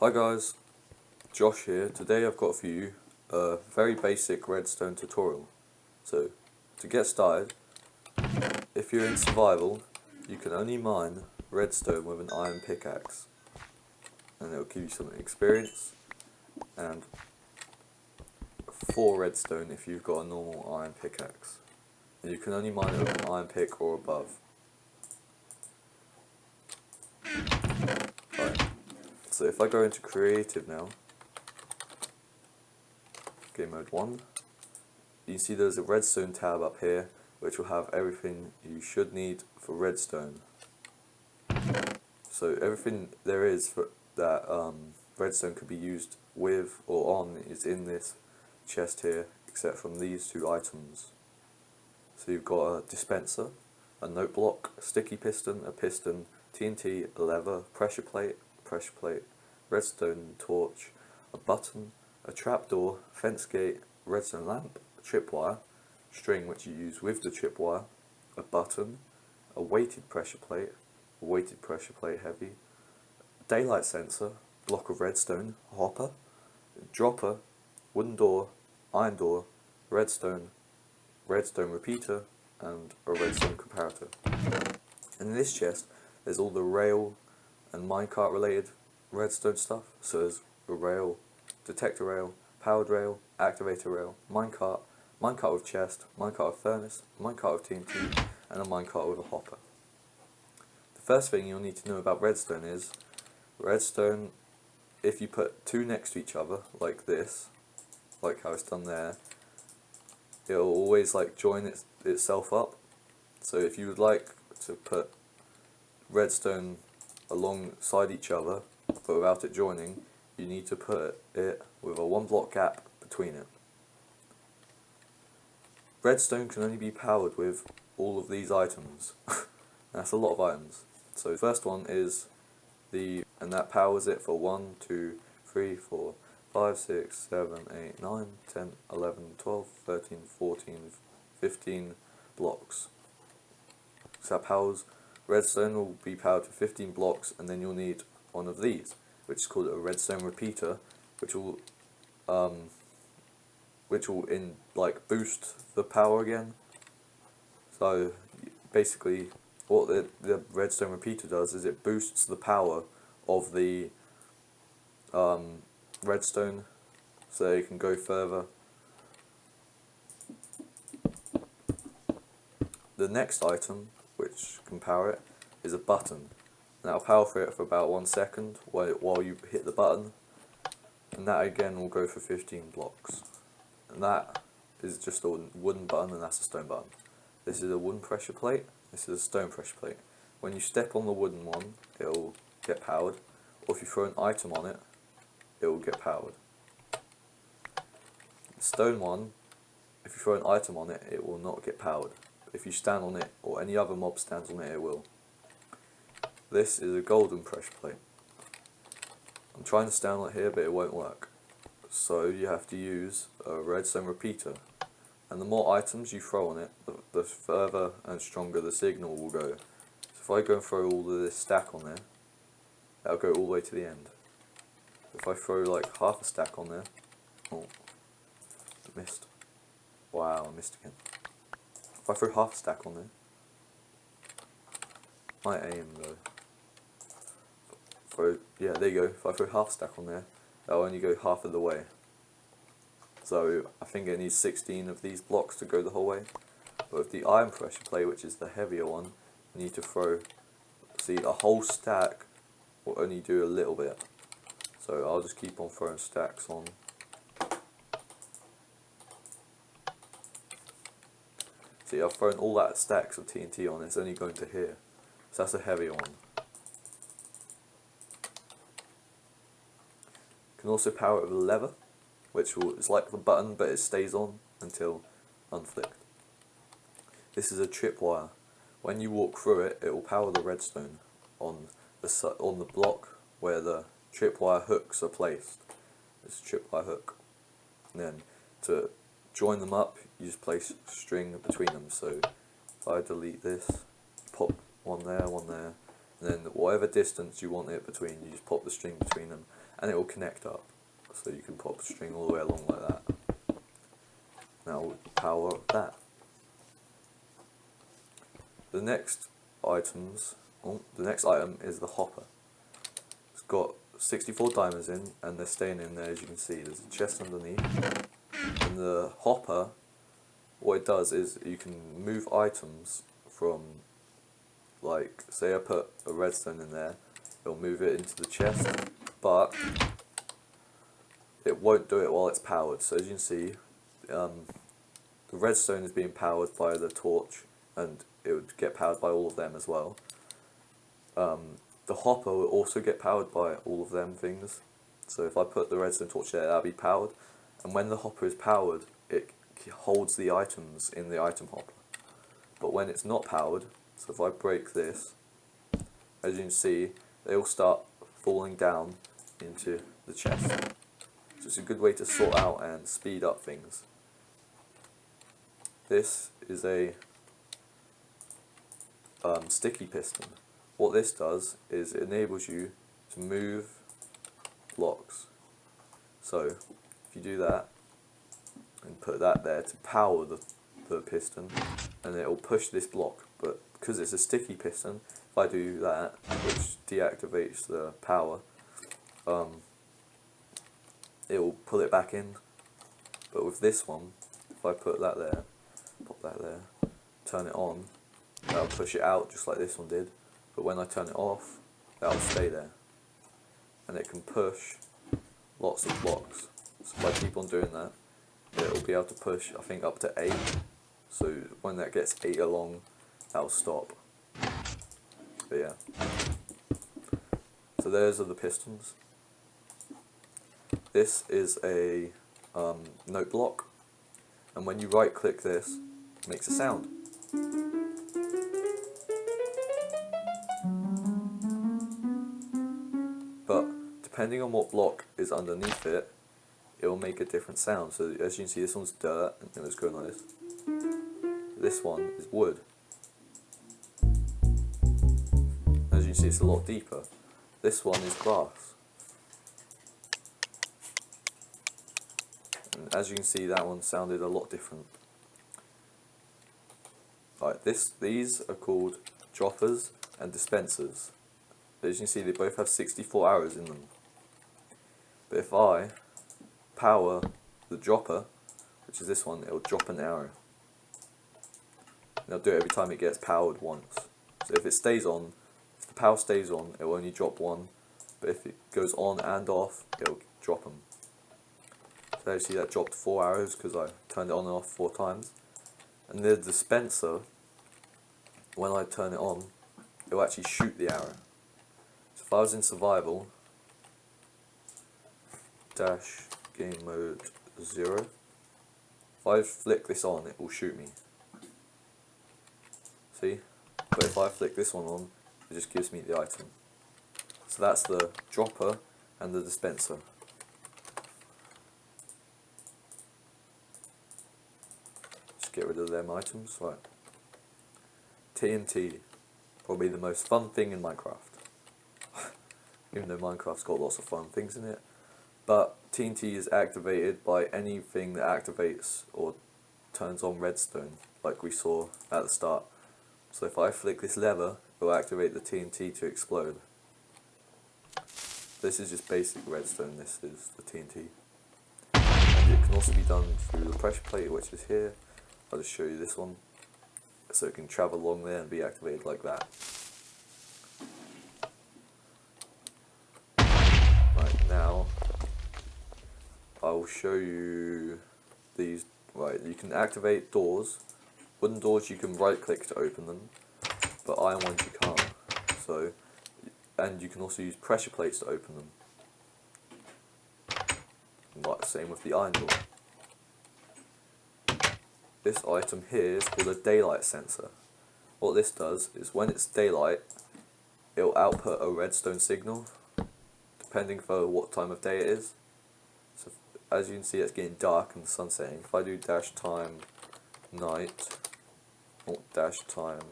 Hi guys, Josh here. Today I've got for you a very basic redstone tutorial. So, to get started, if you're in survival, you can only mine redstone with an iron pickaxe. And it'll give you some experience, and 4 redstone if you've got a normal iron pickaxe. And you can only mine it with an iron pick or above. Right. So if I go into creative now, game mode 1, you can see there's a redstone tab up here which will have everything you should need for redstone. So everything there is for that redstone could be used with or on is in this chest here, except from these 2 items. So you've got a dispenser, a note block, a sticky piston, a piston, TNT, a lever, pressure plate, redstone torch, a button, a trapdoor, fence gate, redstone lamp, a tripwire, string which you use with the tripwire, a button, a weighted pressure plate heavy, daylight sensor, block of redstone, hopper, dropper, wooden door, iron door, redstone repeater, and a redstone comparator. And in this chest there's all the rail and minecart related redstone stuff. So there's a rail, detector rail, powered rail, activator rail, minecart with chest, minecart with furnace, minecart with TNT, and a minecart with a hopper. The first thing you'll need to know about redstone is, redstone, if you put 2 next to each other, like this, like how it's done there, it'll always like join itself up. So if you would like to put redstone alongside each other, but without it joining, you need to put it with a 1 block gap between it. Redstone can only be powered with all of these items. That's a lot of items. So the first one is and that powers it for 1, 2, 3, 4, 5, 6, 7, 8, 9, 10, 11, 12, 13, 14, 15 blocks. So that powers, redstone will be powered for 15 blocks, and then you'll need one of these, which is called a redstone repeater, which will boost the power again. So basically what the redstone repeater does is it boosts the power of the redstone so it can go further. The next item which can power it is a button. That'll power for it for about 1 second while you hit the button, and that again will go for 15 blocks. And that is just a wooden button, and that's a stone button. This is a wooden pressure plate, this is a stone pressure plate. When you step on the wooden one, it'll get powered, or if you throw an item on it, it will get powered. The stone one, if you throw an item on it, it will not get powered. If you stand on it, or any other mob stands on it, it will. This is a golden pressure plate. I'm trying to stand on it here, but it won't work. So you have to use a redstone repeater. And the more items you throw on it, the further and stronger the signal will go. So if I go and throw all of this stack on there, that'll go all the way to the end. If I throw like half a stack on there, oh, I missed. Wow, I missed again. If I throw half a stack on there, my aim though. Yeah, there you go. If I throw half a stack on there, that'll only go half of the way. So I think it needs 16 of these blocks to go the whole way. But with the iron pressure plate, which is the heavier one, you need to throw, see, a whole stack will only do a little bit. So I'll just keep on throwing stacks on. See, I've thrown all that stacks of TNT on, it's only going to here. So that's a heavier one. You can also power it with a lever, which is like the button, but it stays on until unflicked. This is a tripwire. When you walk through it, it will power the redstone on the block where the tripwire hooks are placed. It's a tripwire hook. And then to join them up, you just place string between them. So if I delete this, pop one there, and then whatever distance you want it between, you just pop the string between them. and it will connect up. So you can pop a string all the way along like that. Now we'll power that. The next item is the hopper. It's got 64 diamonds in, and they're staying in there as you can see. There's a chest underneath. And the hopper, what it does is you can move items from, like, say I put a redstone in there, it'll move it into the chest, but it won't do it while it's powered. So as you can see, the redstone is being powered by the torch, and it would get powered by all of them as well. The hopper will also get powered by all of them things. So if I put the redstone torch there, that'll be powered. And when the hopper is powered, it holds the items in the item hopper. But when it's not powered, so if I break this, as you can see, they all start falling down into the chest. So it's a good way to sort out and speed up things. This is a sticky piston. What this does is it enables you to move blocks. So if you do that and put that there to power the piston, and it will push this block, but because it's a sticky piston, if I do that, which deactivates the power, it will pull it back in. But with this one, if I put that there, pop that there, turn it on, that'll push it out just like this one did. But when I turn it off, that'll stay there. And it can push lots of blocks. So if I keep on doing that, it'll be able to push, I think, up to 8. So when that gets 8 along, that'll stop. But yeah. So those are the pistons. This is a note block. And when you right click this, it makes a sound. But depending on what block is underneath it, it will make a different sound. So as you can see, this one's dirt, and it was going like this. This one is wood. As you can see, it's a lot deeper. This one is grass. And as you can see, that one sounded a lot different. Right, these are called droppers and dispensers. As you can see, they both have 64 arrows in them. But if I power the dropper, which is this one, it'll drop an arrow. And it'll do it every time it gets powered once. So if it stays on, if the power stays on, it will only drop one. But if it goes on and off, it'll drop them. So you see that dropped 4 arrows because I turned it on and off 4 times. And the dispenser, when I turn it on, it will actually shoot the arrow. So if I was in survival, dash game mode 0, if I flick this on, it will shoot me. See? But if I flick this one on, it just gives me the item. So that's the dropper and the dispenser. Just get rid of them items. Right. TNT, probably the most fun thing in Minecraft. Even though Minecraft's got lots of fun things in it. But TNT is activated by anything that activates or turns on redstone, like we saw at the start. So if I flick this lever, it will activate the TNT to explode. This is just basic redstone, this is the TNT. And it can also be done through the pressure plate, which is here. I'll just show you this one. So it can travel along there and be activated like that. Right, now I will show you these. Right, you can activate doors. Wooden doors you can right click to open them, but iron ones you can't. So, and you can also use pressure plates to open them. Like the same with the iron door. This item here is called a daylight sensor. What this does is when it's daylight, it will output a redstone signal, depending for what time of day it is. So as you can see, it's getting dark and the sun's setting. If I do dash time night, or dash time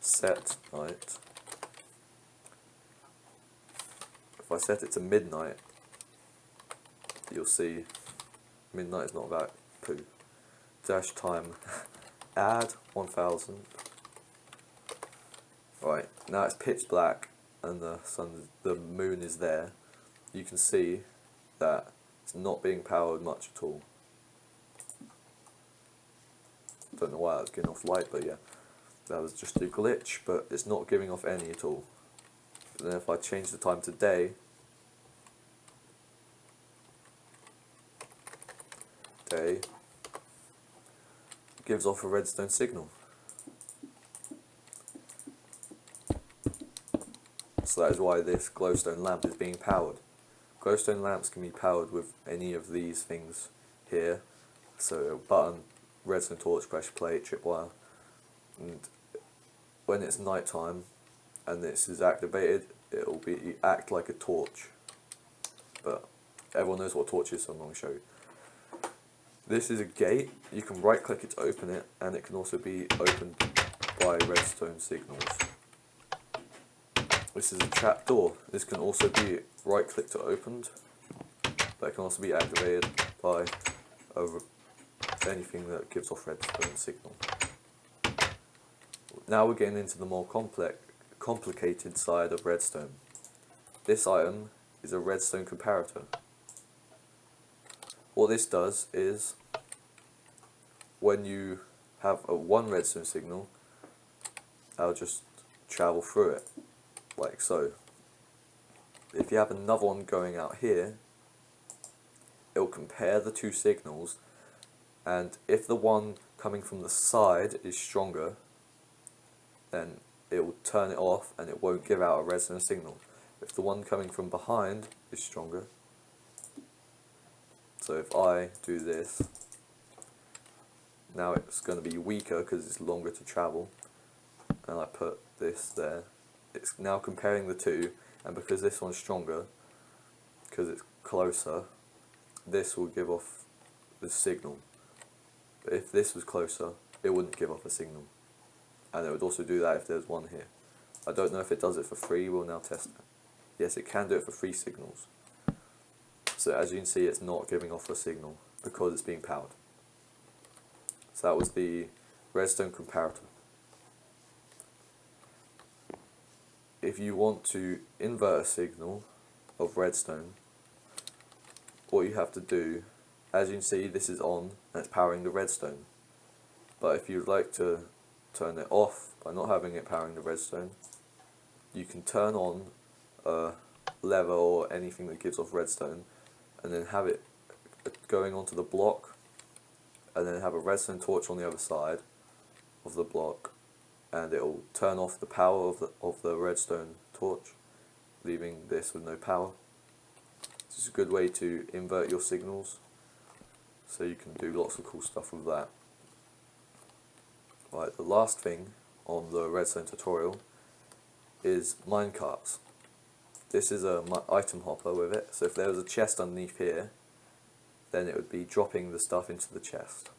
set night, if I set it to midnight, you'll see midnight is not about poo. Dash time, add 1000. Right, now it's pitch black and the moon is there. You can see that it's not being powered much at all. Don't know why that's giving off light, but yeah, that was just a glitch, but it's not giving off any at all. But then if I change the time to day, it gives off a redstone signal. So that is why this glowstone lamp is being powered. Glowstone lamps can be powered with any of these things here. So button, redstone torch, pressure plate, tripwire. And when it's night time and this is activated, it will act like a torch. But everyone knows what a torch is, so I'm not going to show you. This is a gate. You can right click it to open it, and it can also be opened by redstone signals. This is a trap door. This can also be right click to opened, but it can also be activated by anything that gives off redstone signal. Now we're getting into the more complicated side of redstone. This item is a redstone comparator. What this does is, when you have one redstone signal, I'll just travel through it, like so. If you have another one going out here, it'll compare the two signals, and if the one coming from the side is stronger, then it will turn it off and it won't give out a redstone signal. If the one coming from behind is stronger, so if I do this, now it's going to be weaker because it's longer to travel, and I put this there, it's now comparing the two, and because this one's stronger, because it's closer, this will give off the signal. But if this was closer, it wouldn't give off a signal. And it would also do that if there's one here. I don't know if it does it for free, we'll now test it. Yes, it can do it for free signals. So as you can see, it's not giving off a signal because it's being powered. So that was the redstone comparator. If you want to invert a signal of redstone, what you have to do, as you can see, this is on and it's powering the redstone. But if you'd like to turn it off by not having it powering the redstone, you can turn on a lever or anything that gives off redstone, and then have it going onto the block, and then have a redstone torch on the other side of the block, and it will turn off the power of the redstone torch, leaving this with no power. This is a good way to invert your signals, so you can do lots of cool stuff with that. Right, the last thing on the redstone tutorial is minecarts. This is a item hopper with it, so if there was a chest underneath here, then it would be dropping the stuff into the chest.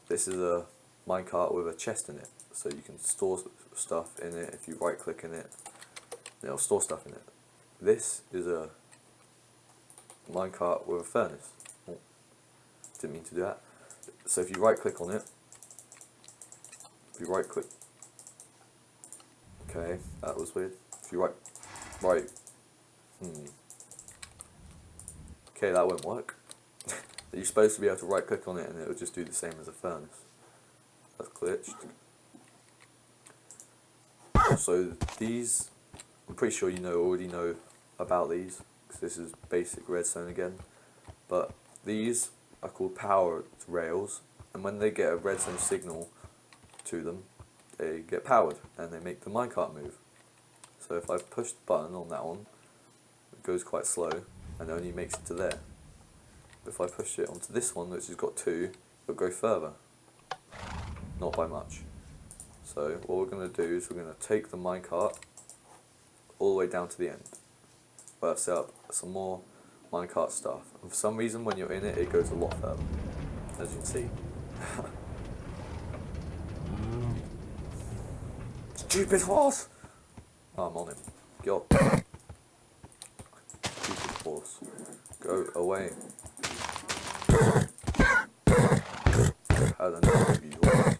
This is a minecart with a chest in it, so you can store stuff in it. If you right click in it, it'll store stuff in it. This is a minecart with a furnace. Oh, didn't mean to do that. So if you right click on it, okay, that was weird. If you okay, that won't work. You're supposed to be able to right click on it and it will just do the same as a furnace. That's glitched. So these, I'm pretty sure you already know about these, because this is basic redstone again. But these are called power rails, and when they get a redstone signal to them, they get powered and they make the minecart move. So if I push the button on that one, it goes quite slow and only makes it to there. But if I push it onto this one, which has got two, it'll go further. Not by much. So what we're going to do is we're going to take the minecart all the way down to the end. We'll have set up some more minecart stuff. And for some reason when you're in it, it goes a lot further, as you can see. Stupid horse! Oh, I'm on him. Get up. Stupid horse. Go away. Had enough of you, horse.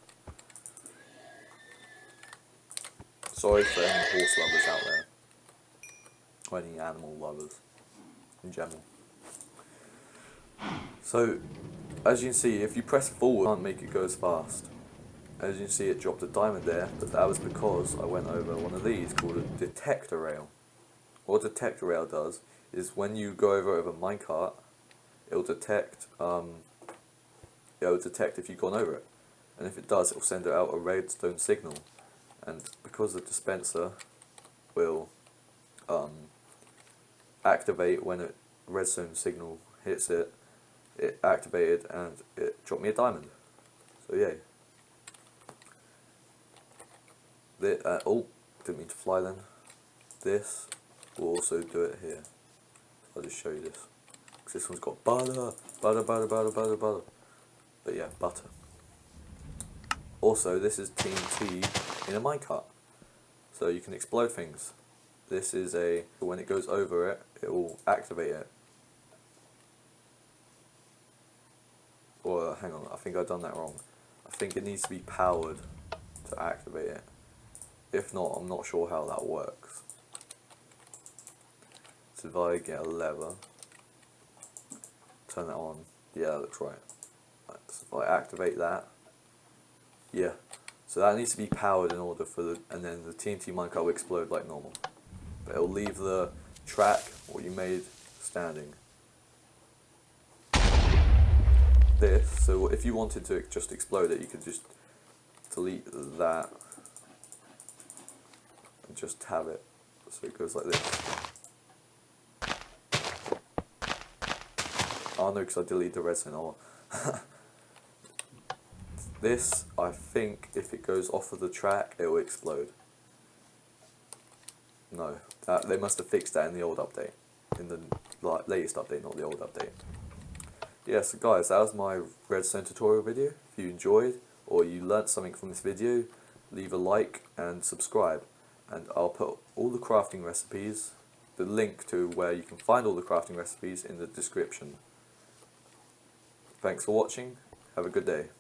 Sorry for any horse lovers out there. Or any animal lovers in general. So, as you can see, if you press forward, you can't make it go as fast. As you can see, it dropped a diamond there, but that was because I went over one of these called a detector rail. What a detector rail does is when you go over a minecart, it'll detect if you've gone over it, and if it does, it'll send out a redstone signal, and because the dispenser will activate when a redstone signal hits it, it activated and it dropped me a diamond. So yay. Oh, didn't mean to fly then. This will also do it here. I'll just show you this. Because this one's got butter. But yeah, butter. Also, this is TNT in a minecart. So you can explode things. This is when it goes over it, it will activate it. Or hang on, I think I've done that wrong. I think it needs to be powered to activate it. If not, I'm not sure how that works. So if I get a lever, turn that on, yeah, that looks right. So if I activate that, yeah. So that needs to be powered in order for and then the TNT minecart will explode like normal. But it'll leave the track, what you made, standing. So if you wanted to just explode it, you could just delete that and just have it. So it goes like this. Oh no, because I deleted the redstone. Oh. This, I think, if it goes off of the track, it will explode. No, they must have fixed that in the old update, in the latest update, not the old update. Yeah, so guys, that was my redstone tutorial video. If you enjoyed or you learnt something from this video, leave a like and subscribe. And I'll put all the crafting recipes, the link to where you can find all the crafting recipes in the description. Thanks for watching. Have a good day.